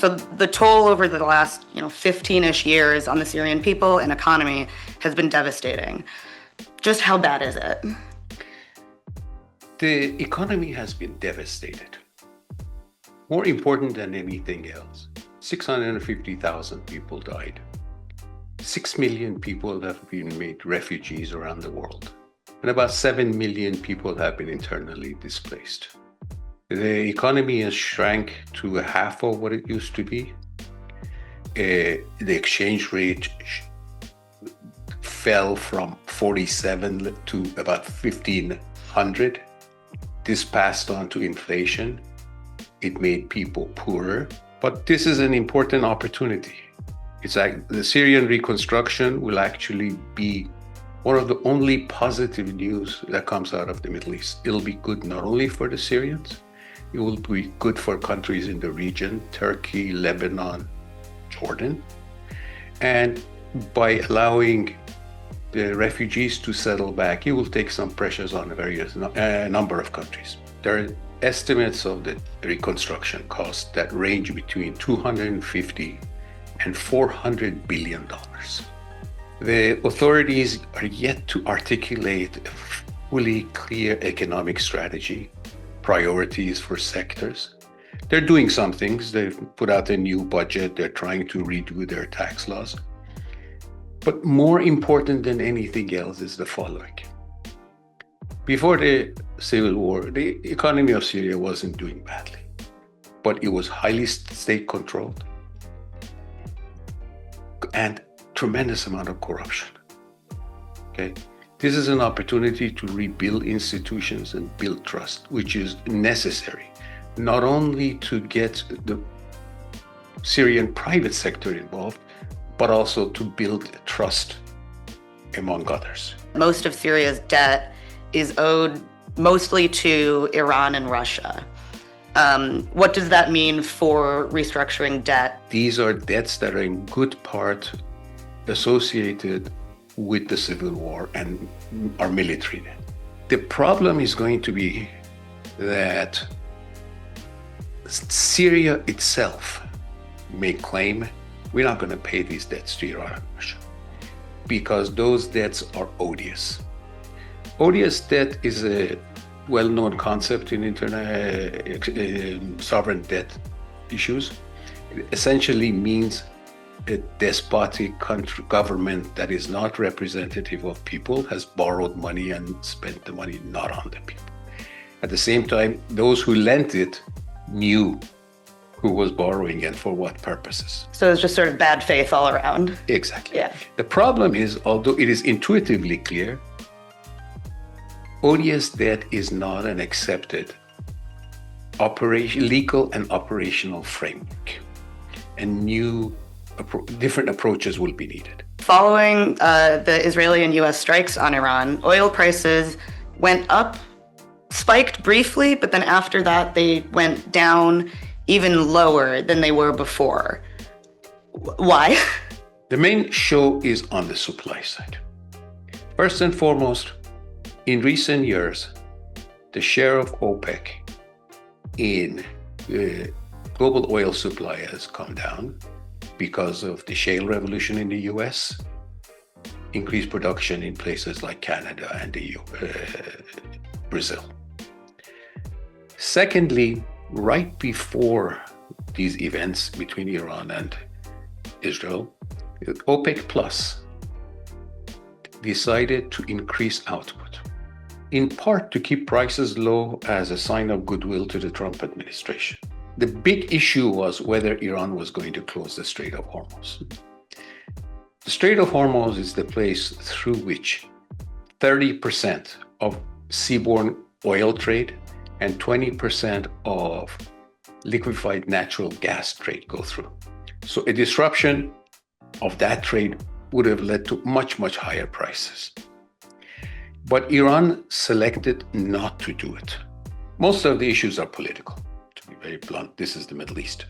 So the toll over the last 15-ish years on the Syrian people and economy has been devastating. Just how bad is it? The economy has been devastated. More important than anything else, 650,000 people died. 6 million people have been made refugees around the world. And about 7 million people have been internally displaced. The economy has shrank to half of what it used to be. The exchange rate fell from 47 to about 1,500. This passed on to inflation. It made people poorer. But this is an important opportunity. It's like the Syrian reconstruction will actually be one of the only positive news that comes out of the Middle East. It'll be good not only for the Syrians, it will be good for countries in the region, Turkey, Lebanon, Jordan. And by allowing the refugees to settle back, it will take some pressures on a various number of countries. There are estimates of the reconstruction costs that range between $250 and $400 billion. The authorities are yet to articulate a fully clear economic strategy, priorities for sectors. They're doing some things. They've put out a new budget. They're trying to redo their tax laws. But more important than anything else is the following. Before the civil war, the economy of Syria wasn't doing badly, but it was highly state-controlled and tremendous amount of corruption. Okay, this is an opportunity to rebuild institutions and build trust, which is necessary, not only to get the Syrian private sector involved, but also to build trust among others. Most of Syria's debt is owed mostly to Iran and Russia. What does that mean for restructuring debt? These are debts that are in good part associated with the civil war and our military debt. The problem is going to be that Syria itself may claim we're not going to pay these debts to Iran and Russia because those debts are odious. Odious debt is a well-known concept in sovereign debt issues. It essentially means a despotic country government that is not representative of people has borrowed money and spent the money not on the people. At the same time, those who lent it knew who was borrowing and for what purposes. So it's just sort of bad faith all around. Exactly. Yeah. The problem is, although it is intuitively clear, odious debt is not an accepted legal and operational framework, and different approaches will be needed. Following the Israeli and US strikes on Iran, oil prices went up, spiked briefly, but then after that they went down even lower than they were before. Why? The main show is on the supply side. First and foremost, in recent years, the share of OPEC in the global oil supply has come down because of the shale revolution in the US, increased production in places like Canada and Brazil. Secondly, right before these events between Iran and Israel, OPEC Plus decided to increase output, in part to keep prices low as a sign of goodwill to the Trump administration. The big issue was whether Iran was going to close the Strait of Hormuz. The Strait of Hormuz is the place through which 30% of seaborne oil trade and 20% of liquefied natural gas trade go through. So a disruption of that trade would have led to much, much higher prices. But Iran selected not to do it. Most of the issues are political. To be very blunt, this is the Middle East.